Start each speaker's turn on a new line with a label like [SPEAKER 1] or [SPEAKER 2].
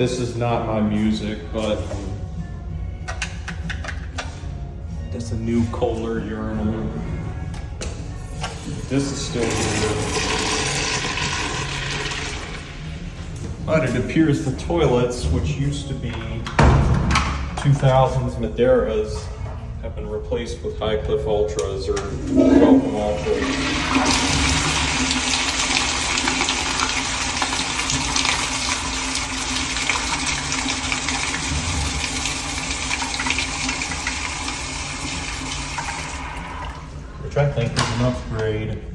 [SPEAKER 1] This is not my music, but that's a new Kohler urinal. This is still here. But it appears the toilets, which used to be 2000s Maderas, have been replaced with High Cliff Ultras or Welcome Ultras. Which I think is an upgrade.